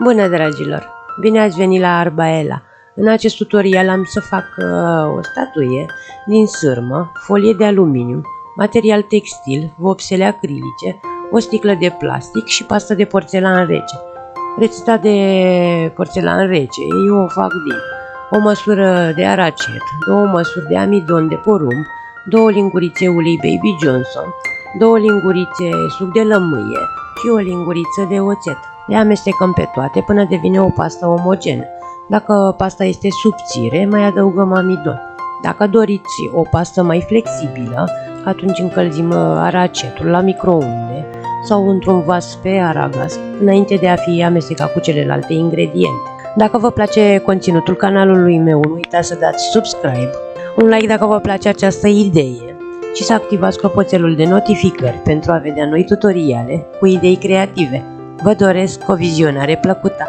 Bună, dragilor! Bine ați venit la Arbaela! În acest tutorial am să fac o statuie din sârmă, folie de aluminiu, material textil, vopsele acrilice, o sticlă de plastic și pastă de porțelan rece. Rețeta de porțelan rece eu o fac din o măsură de aracet, 2 măsuri de amidon de porumb, 2 lingurițe ulei Baby Johnson, 2 lingurițe suc de lămâie și o linguriță de oțet. Le amestecăm pe toate până devine o pastă omogenă. Dacă pasta este subțire, mai adăugăm amidon. Dacă doriți o pastă mai flexibilă, atunci încălzim aracetul la microunde sau într-un vas pe aragaz, înainte de a fi amestecat cu celelalte ingrediente. Dacă vă place conținutul canalului meu, nu uitați să dați subscribe, un like dacă vă place această idee și să activați clopoțelul de notificări pentru a vedea noi tutoriale cu idei creative. Vă doresc o vizionare plăcută!